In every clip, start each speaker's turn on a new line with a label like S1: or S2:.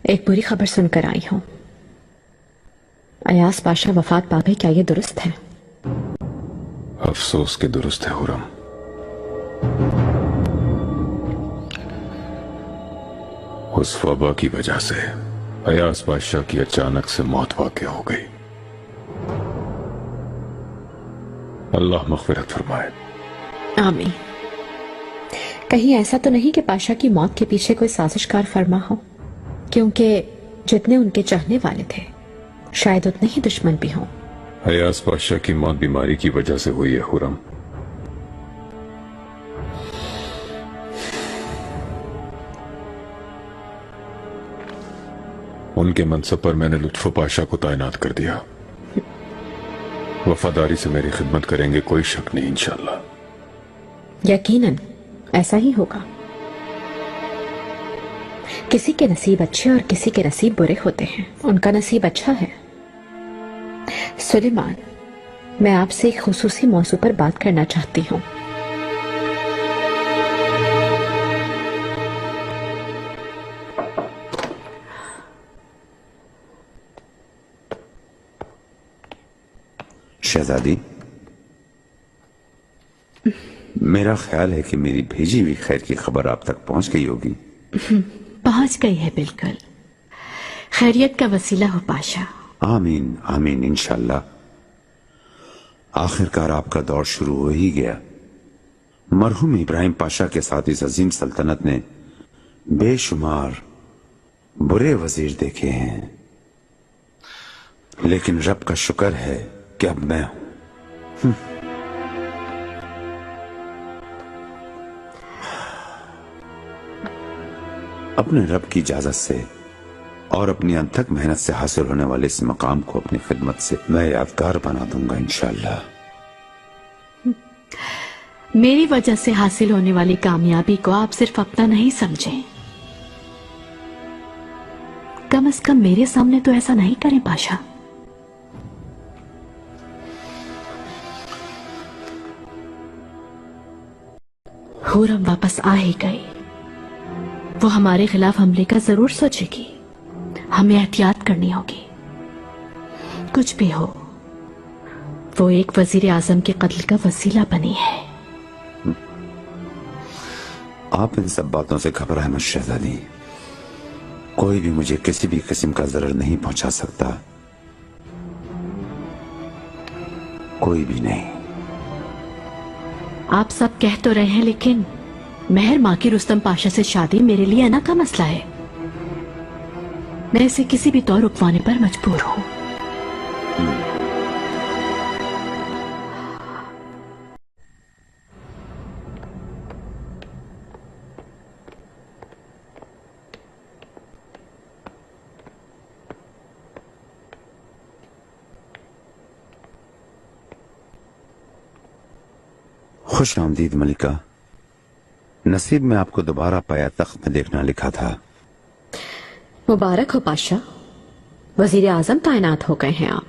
S1: एक बुरी खबर सुनकर आई हूं। अयास पाशा वफात पा गए, क्या ये दुरुस्त है?
S2: अफसोस के दुरुस्त है हुरम। उस वबा की वजह से अयास बादशाह की अचानक से मौत वाक़ हो गई। अल्लाह मग़फ़िरत फरमाए।
S1: आमीन। कहीं ऐसा तो नहीं कि पाशा की मौत के पीछे कोई साजिशकार फरमा हो? क्योंकि जितने उनके चाहने वाले थे शायद उतने ही दुश्मन भी हों।
S2: अयास बादशाह की मौत बीमारी की वजह से हुई है हुरम। उनके मनसब पर मैंने लुत्फो पाशा को तैनात कर दिया। वफादारी से मेरी खिदमत करेंगे, कोई शक नहीं इंशाअल्लाह।
S1: यकीनन ऐसा ही होगा। किसी के नसीब अच्छे और किसी के नसीब बुरे होते हैं। उनका नसीब अच्छा है। सुलेमान, मैं आपसे एक खुसूसी मौजू पर बात करना चाहती हूँ।
S3: शहजादी, मेरा ख्याल है कि मेरी भेजी हुई खैर की खबर आप तक पहुंच गई होगी।
S1: पहुंच गई है, बिल्कुल। खैरियत का वसीला हो पाशा।
S3: आमीन आमीन इंशाअल्लाह। आखिरकार आपका दौर शुरू हो ही गया। मरहूम इब्राहिम पाशा के साथ इस अजीम सल्तनत ने बेशुमार बुरे वजीर देखे हैं, लेकिन रब का शुक्र है कि अब मैं हूं। अपने रब की इजाजत से और अपनी अनथक मेहनत से हासिल होने वाले इस मकाम को अपनी खिदमत से मैं यादगार बना दूंगा इंशाअल्लाह।
S1: मेरी वजह से हासिल होने वाली कामयाबी को आप सिर्फ अपना नहीं समझें। कम से कम मेरे सामने तो ऐसा नहीं करें पाशा। हुरम वापस आ ही गई। वो हमारे खिलाफ हमले का जरूर सोचेगी। हमें एहतियात करनी होगी। कुछ भी हो, वो एक वजीर आजम के कत्ल का वसीला बनी है।
S3: आप इन सब बातों से घबराए मत शहजादी। कोई भी मुझे किसी भी किस्म का जरर नहीं पहुंचा सकता, कोई भी नहीं।
S1: आप सब कह तो रहे हैं, लेकिन मेहर माँ की रुस्तम पाशा से शादी मेरे लिए अना का मसला है। मैं इसे किसी भी तौर रुकवाने पर मजबूर हूं।
S3: खुश आमदीद मलिका। नसीब में आपको दोबारा पाया तख्त में देखना लिखा था।
S1: मुबारक हो पाशा, वजीर आजम तैनात हो गए हैं आप।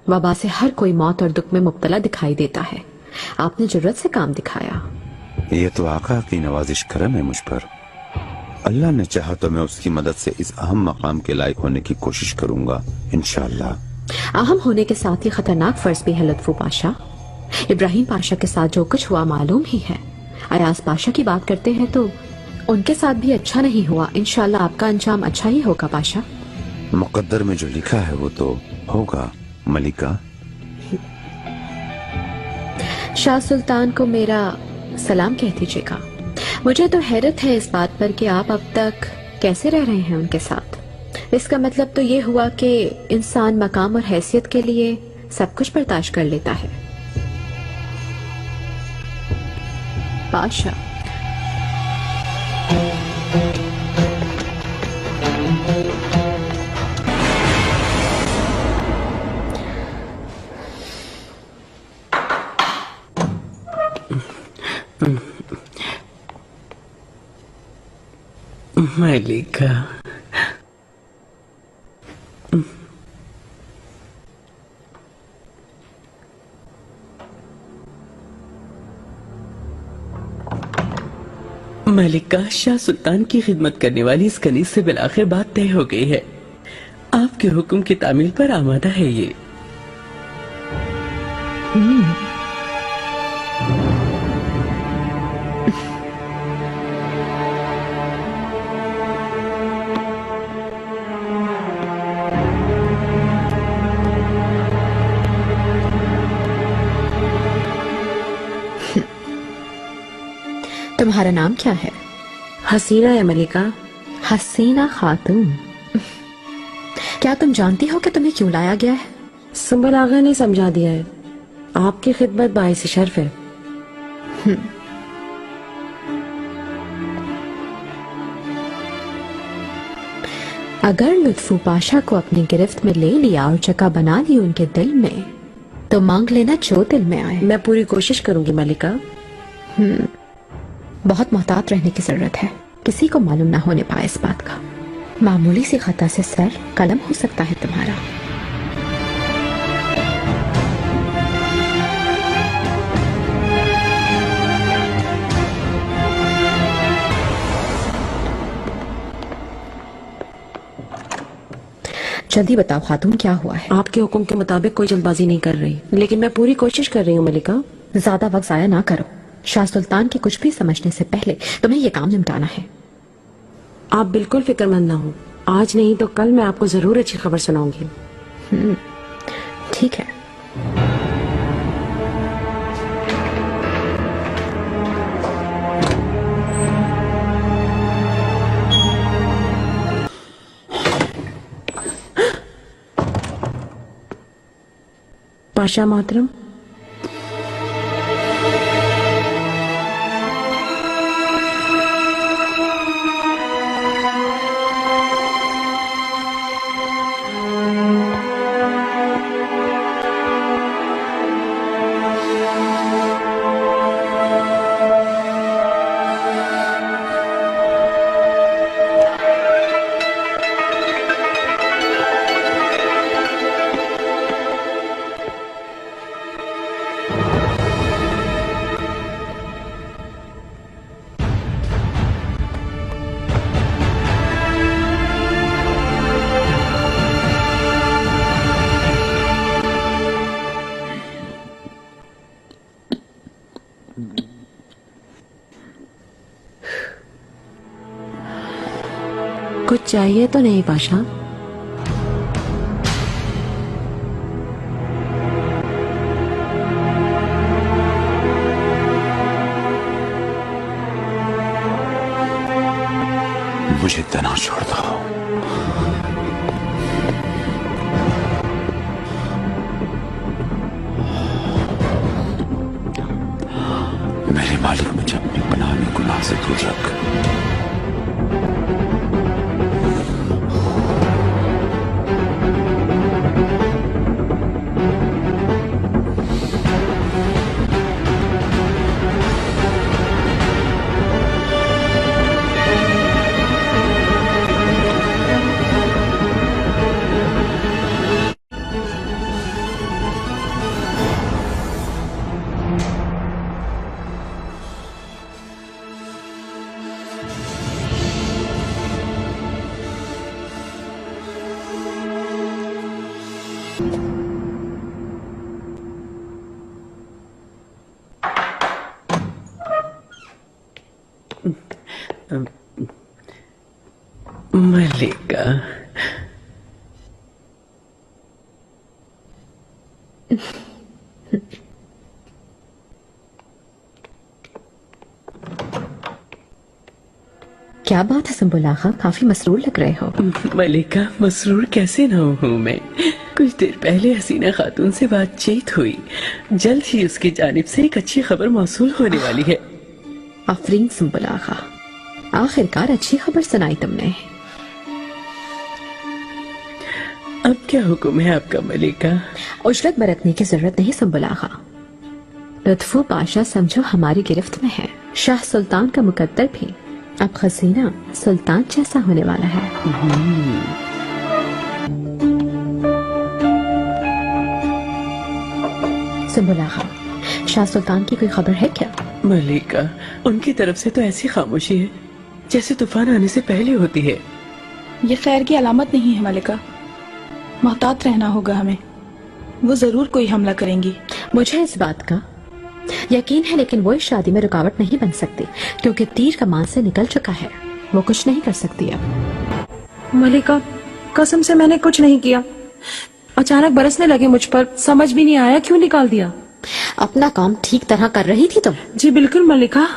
S1: वबा से हर कोई मौत और दुख में मुब्तला दिखाई देता है। आपने जुर्रत से काम दिखाया।
S3: ये तो आका की नवाजिश करम है मुझ पर। अल्लाह ने चाहा तो मैं उसकी मदद से इस अहम मकाम के लायक होने की कोशिश करूंगा इंशाअल्लाह।
S1: अहम होने के साथ ही खतरनाक फर्ज भी है लुत्फू पाशा। इब्राहिम पाशा के साथ जो कुछ हुआ मालूम ही है। अयास पाशा की बात करते हैं तो उनके साथ भी अच्छा नहीं हुआ। इंशाअल्लाह आपका अंजाम अच्छा ही होगा पाशा।
S3: मुकद्दर में जो लिखा है वो तो होगा मलिका।
S1: शाह सुल्तान को मेरा सलाम कह दीजिएगा। मुझे तो हैरत है इस बात पर कि आप अब तक कैसे रह रहे हैं उनके साथ। इसका मतलब तो ये हुआ कि इंसान मकाम और हैसियत के लिए सब कुछ बर्दाश्त कर लेता है। पाशा,
S4: मलिका, ملکہ، شاہ سلطان کی خدمت کرنے والی اس کنیز سے بالآخر بات طے ہو گئی ہے. آپ کے حکم کی تعمیل پر آمادہ ہے یہ.
S1: تمہارا نام کیا ہے؟
S5: حسینہ ہے ملکہ.
S1: حسینہ خاتون. کیا تم جانتی ہو کہ تمہیں کیوں لایا گیا ہے؟
S5: سنبل آغا نے سمجھا دیا ہے. آپ کی خدمت باعث شرف ہے.
S1: اگر لطفو پاشا کو اپنی گرفت میں لے لیا اور جگہ بنا لی ان کے دل میں تو مانگ لینا جو دل میں آئے.
S5: میں پوری کوشش کروں گی ملکہ.
S1: بہت محتاط رہنے کی ضرورت ہے. کسی کو معلوم نہ ہونے پائے اس بات کا. معمولی سی خطا سے سر قلم ہو سکتا ہے تمہارا. جلدی بتاؤ خاتون، کیا ہوا ہے؟
S5: آپ کے حکم کے مطابق کوئی جلد بازی نہیں کر رہی، لیکن میں پوری کوشش کر رہی ہوں ملکہ.
S1: زیادہ وقت ضائع نہ کرو. شاہ سلطان کے کچھ بھی سمجھنے سے پہلے تمہیں یہ کام نمٹانا ہے.
S5: آپ بالکل فکر مند نہ ہو. آج نہیں تو کل میں آپ کو ضرور اچھی خبر سناؤں گی.
S1: ٹھیک ہے.
S5: پاشا محترم، کچھ چاہیے تو نہیں پاشا؟
S3: مجھے تنہا چھوڑ دو. میرے مالک مجھے اپنی پناہ میں گناہ سے دور رکھ.
S4: ملکہ،
S1: کیا بات ہے سنبل آغا، کافی مسرور لگ رہے ہو.
S4: ملکہ مسرور کیسے نہ ہوں میں. کچھ دیر پہلے حسینہ خاتون سے بات چیت ہوئی. جلد ہی اس کی جانب سے ایک اچھی خبر موصول ہونے والی ہے.
S1: آفرین سنبل آغا، آخرکار اچھی خبر سنائی تم نے.
S4: اب کیا حکم ہے آپ کا ملکہ؟
S1: عجلت برتنے کی ضرورت نہیں سنبل آغا. لطفو پاشا سمجھو ہماری گرفت میں ہے. شاہ سلطان کا مقدر بھی اب حسینہ سلطان جیسا ہونے والا ہے. سنبل آغا، شاہ سلطان کی کوئی خبر ہے کیا؟
S4: मलिका, उनकी तरफ से तो ऐसी खामोशी है जैसे तूफान आने से पहले होती है।
S6: ये खैर की अलामत नहीं है मलिका, मोहतात रहना होगा हमें, वो जरूर कोई हमला करेंगी।
S1: मुझे इस बात का यकीन है, लेकिन वो इस शादी में रुकावट नहीं बन सकती क्योंकि तीर कमान से निकल चुका है। वो कुछ नहीं कर सकती अब।
S5: मलिका, कसम से मैंने कुछ नहीं किया। अचानक बरसने लगे मुझ पर, समझ भी नहीं आया क्यों निकाल दिया।
S1: अपना काम ठीक तरह कर रही थी तुम?
S5: जी बिल्कुल मलिका,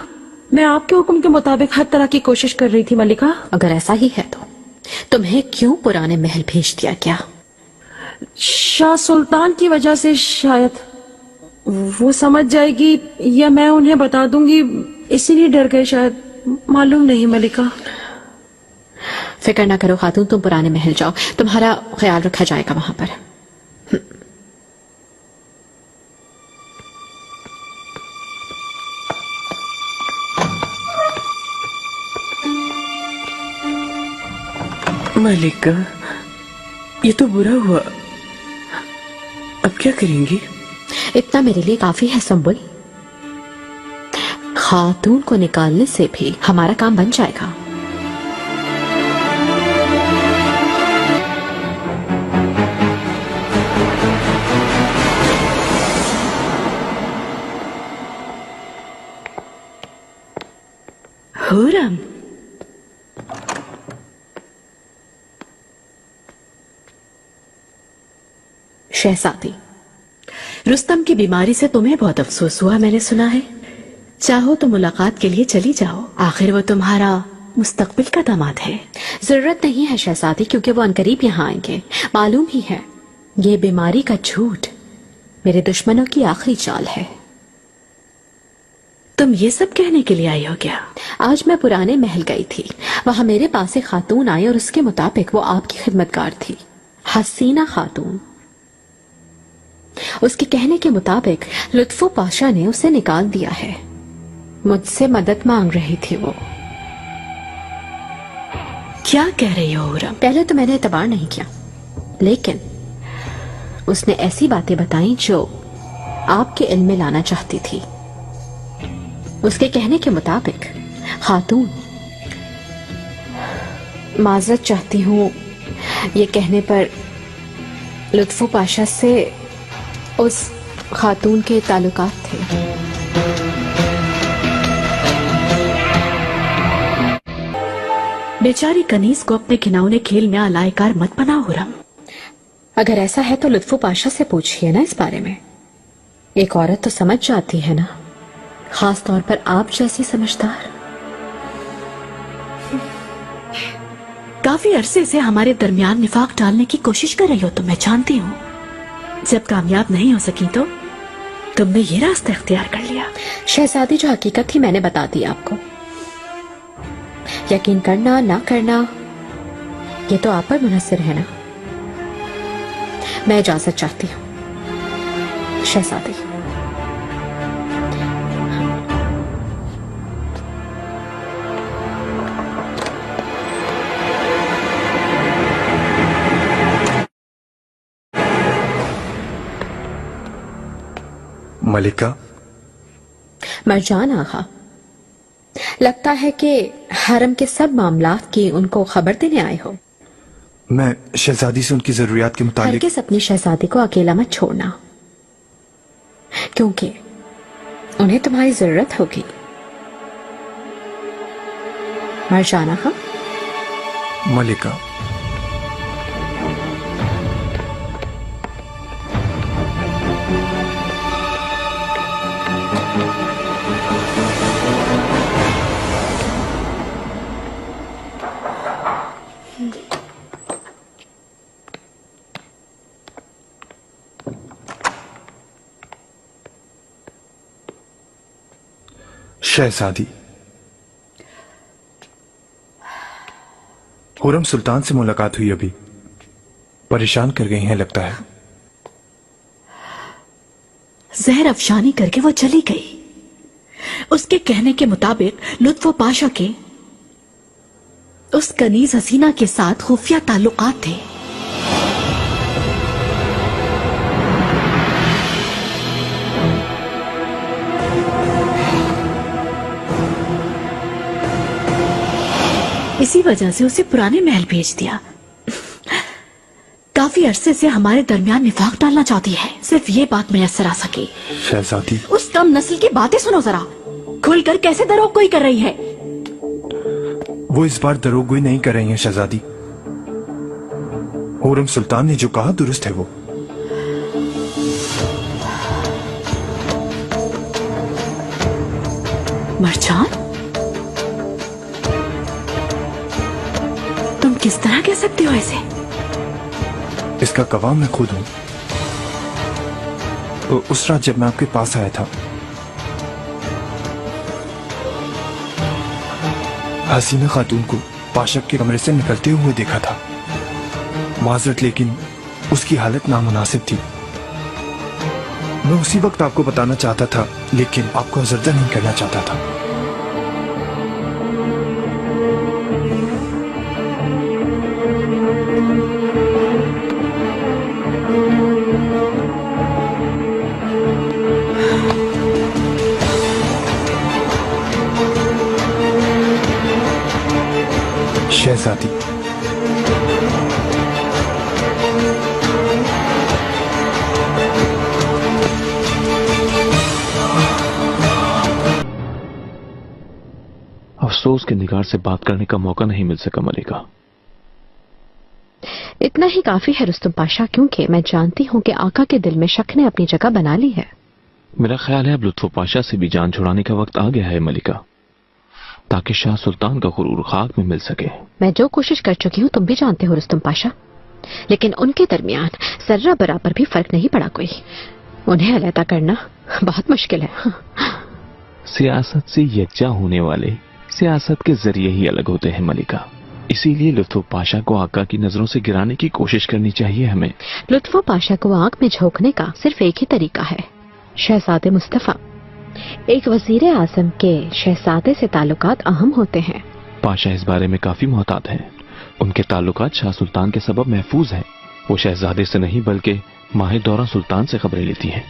S5: मैं आपके हुक्म के मुताबिक हर तरह की कोशिश कर रही थी मलिका।
S1: अगर ऐसा ही है तो तुम्हें क्यों पुराने महल भेज दिया गया?
S5: शाह सुल्तान की वजह से शायद। वो समझ जाएगी या मैं उन्हें बता दूंगी, इसीलिए डर गए शायद, मालूम नहीं मलिका।
S1: फिक्र ना करो खातून, तुम पुराने महल जाओ, तुम्हारा ख्याल रखा जाएगा वहां पर।
S4: मलिका, ये तो बुरा हुआ, अब क्या करेंगी?
S1: इतना मेरे लिए काफी है संबुल। खातून को निकालने से भी हमारा काम बन जाएगा।
S4: हुरम,
S1: शहजादी, रुस्तम की बीमारी से तुम्हें बहुत अफसोस हुआ, मैंने सुना है। चाहो तो मुलाकात के लिए चली जाओ, आखिर वो तुम्हारा मुस्तकबिल का दामाद है। जरूरत नहीं है शहजादी, क्योंकि वो अनकरीब यहाँ आएंगे। मालूम ही है, ये बीमारी का झूठ मेरे दुश्मनों की आखिरी चाल है।
S4: तुम ये सब कहने के लिए आई हो क्या?
S1: आज मैं पुराने महल गई थी, वहां मेरे पास एक खातून आई और उसके मुताबिक वो आपकी खिदमतगार थी, हसीना खातून। उसके कहने के मुताबिक लुत्फो पाशा ने उसे निकाल दिया है। मुझसे मदद मांग रही थी वो।
S4: क्या कह रही हो हुरम?
S1: पहले तो मैंने एतबार नहीं किया, लेकिन उसने ऐसी बातें बताई जो आपके इल्म में लाना चाहती थी। उसके कहने के मुताबिक खातून, माजरत चाहती हूं ये कहने पर, लुत्फो पाशा से उस खातून के ताल्लुकात थे।
S4: बेचारी कनीज को अपने घिनौने खेल में आलायकार मत बनाओ हुरम।
S1: अगर ऐसा है तो लुत्फो पाशा से पूछिए ना इस बारे में। एक औरत तो समझ जाती है ना, खास तौर पर आप जैसी समझदार।
S4: काफी अरसे से हमारे दरमियान निफाक डालने की कोशिश कर रही हो तुम, मैं जानती हूँ। जब कामयाब नहीं हो सकी तो तुमने ये रास्ता इख्तियार कर लिया।
S1: शहजादी, जो हकीकत थी मैंने बता दी आपको। यकीन करना ना करना ये तो आप पर मुनहसर है ना। मैं इजाजत चाहती हूँ शहजादी।
S7: मलिका।
S1: मरजान आगा, लगता है कि हरम के सब मामलात की उनको खबर देने आए हो।
S7: मैं शहजादी से उनकी जरूरियात के मुताबिक।
S1: हरगिज़ अपनी शहजादी को अकेला मत छोड़ना, क्योंकि उन्हें तुम्हारी जरूरत होगी। मरजान आगा।
S7: मलिका, शहजादी, हुरम सुल्तान से मुलाकात हुई, अभी परेशान कर गई हैं लगता है।
S4: जहर अफशानी करके वो चली गई। उसके कहने के मुताबिक लुत्फो पाशा के उस कनीज हसीना के साथ खुफिया ताल्लुकात थे।
S8: इसी वजह से उसे पुराने महल भेज दिया। काफी अरसे से हमारे दरमियान निफाक डालना चाहती है, सिर्फ ये बात मैसर आ सके।
S7: शहजादी,
S8: उस कम नस्ल की बातें सुनो जरा, खुलकर कैसे दरोगोई कर रही है।
S7: वो इस बार दरोगोई नहीं कर रही हैं शहजादी। खुर्रम सुल्तान ने जो कहा दुरुस्त है वो।
S8: मरजान, तुम किस तरह कह सकते हो ऐसे?
S7: इसका गवाह मैं खुद हूं। उस रात जब मैं आपके पास आया था, हसीना खातून को पाशा के कमरे से निकलते हुए देखा था। माजरत, लेकिन उसकी हालत नामुनासिब थी। मैं उसी वक्त आपको बताना चाहता था, लेकिन आपको अजरदा नहीं करना चाहता था। शहजादी,
S9: अफसोस के निगार से बात करने का मौका नहीं मिल सका मलिका।
S1: इतना ही काफी है रुस्तुम पाशा, क्योंकि मैं जानती हूँ कि आका के दिल में शक ने अपनी जगह बना ली है।
S9: मेरा ख्याल है अब लुत्फो पाशा से भी जान छुड़ाने का वक्त आ गया है मलिका, ताकि शाह सुल्तान का गुरूर खाक में मिल सके।
S1: मैं जो कोशिश कर चुकी हूँ तुम भी जानते हो रुस्तुम पाशा, लेकिन उनके दरमियान जर्रा बराबर भी फर्क नहीं पड़ा कोई। उन्हें अलहदा करना बहुत मुश्किल है।
S9: सियासत से यकजा होने वाले सियासत के जरिए ही अलग होते हैं मलिका। इसीलिए लुत्फो पाशा को आका की नजरों से गिराने की कोशिश करनी चाहिए हमें।
S1: लुत्फो पाशा को आंख में झोंकने का सिर्फ एक ही तरीका है, शहजादे मुस्तफा। एक वजीर आजम के शहजादे से ताल्लुकात अहम होते हैं।
S9: पाशा इस बारे में काफी मोहतात हैं। उनके ताल्लुकात शाह सुल्तान के सबब महफूज हैं। वो शहजादे से नहीं बल्कि माहिर दौरा सुल्तान से खबरें लेती हैं।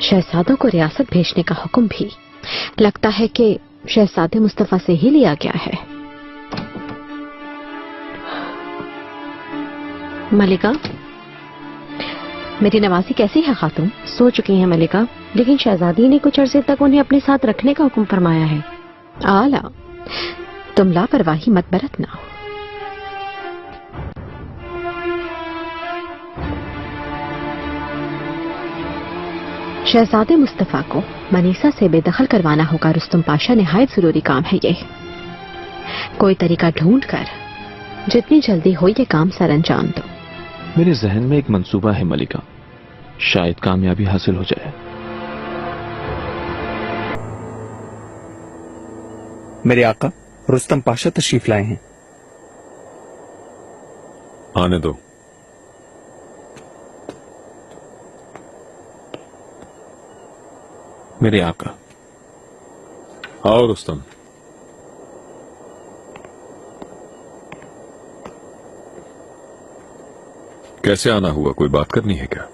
S1: शहजादों को रियासत भेजने का हुक्म भी लगता है कि शहजादे मुस्तफा से ही लिया गया है। मलिका, मेरी नवाजी कैसी है खातून?
S5: सो चुकी हैं मलिका, लेकिन शहजादी ने कुछ अरसे तक उन्हें अपने साथ रखने का हुक्म फरमाया है।
S1: आला, तुम लापरवाही मत बरतना। शहजादे मुस्तफा को मनीसा से बेदखल करवाना होगा रुस्तुम पाशा। निहायत जरूरी काम है ये। कोई तरीका ढूंढ कर जितनी जल्दी हो ये काम सर अंजाम दो।
S9: मेरे जहन में एक मंसूबा है मलिका, शायद कामयाबी हासिल हो जाए।
S7: मेरे आका रुस्तम पाशा तशरीफ लाए हैं।
S2: आने दो।
S9: मेरे आका।
S2: आओ रुस्तम। कैसे आना हुआ? कोई बात करनी है क्या?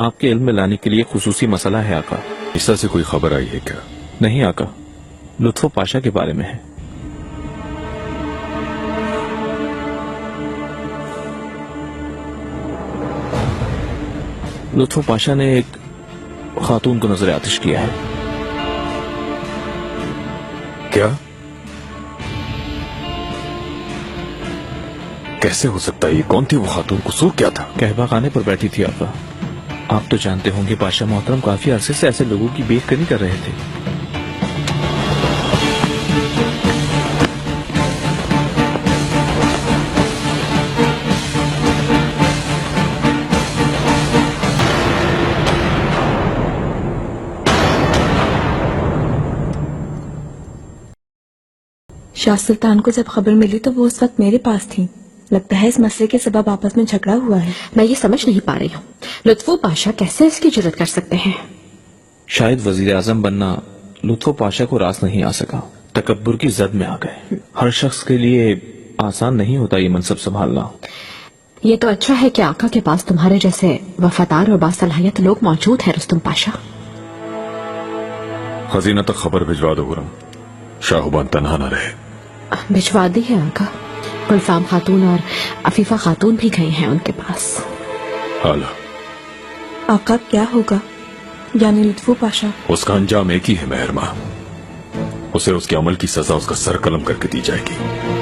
S9: आपके इल्म में लाने के लिए खुसूसी मसला है आका।
S2: ईसा से कोई खबर आई है क्या?
S9: नहीं आका, लुत्फो पाशा के बारे में है। लुत्फो पाशा ने एक खातून को नजर आतिश किया है।
S2: क्या? कैसे हो सकता है? ये कौन थी वो खातून? कसूर क्या था?
S9: कहबा खाने पर बैठी थी आका। आप तो जानते होंगे पाशा मोहतरम काफी अरसे से ऐसे लोगों की बेखबरी कर रहे थे।
S6: शाह सुल्तान को जब खबर मिली तो वो उस वक्त मेरे पास थी। लगता है इस मसले के सबब आपस में झगड़ा हुआ है।
S1: मैं ये समझ नहीं पा रही हूँ, लुत्फो पाशा कैसे इसकी जुर्रत कर सकते हैं?
S9: शायद वजीर आजम बनना लुत्फो पाशा को रास नहीं आ सका, तकब्बुर की जद में आ गए। हर शख्स के लिए आसान नहीं होता ये मनसब संभालना।
S1: ये तो अच्छा है कि आका के पास तुम्हारे जैसे वफादार और बासलाहियत लोग मौजूद हैं रुस्तुम पाशा।
S2: खजीना तक खबर भिजवा दो खुर्रम, शाहबान तन्हा न रहे।
S1: भिजवा दी है आका। गुलफाम खातून और अफीफा खातून भी गई हैं उनके पास।
S2: हाला,
S6: आका क्या होगा, यानी लुत्फू पाशा?
S2: उसका अंजाम एक ही है मेहरमा, उसे उसके अमल की सजा उसका सर कलम करके दी जाएगी।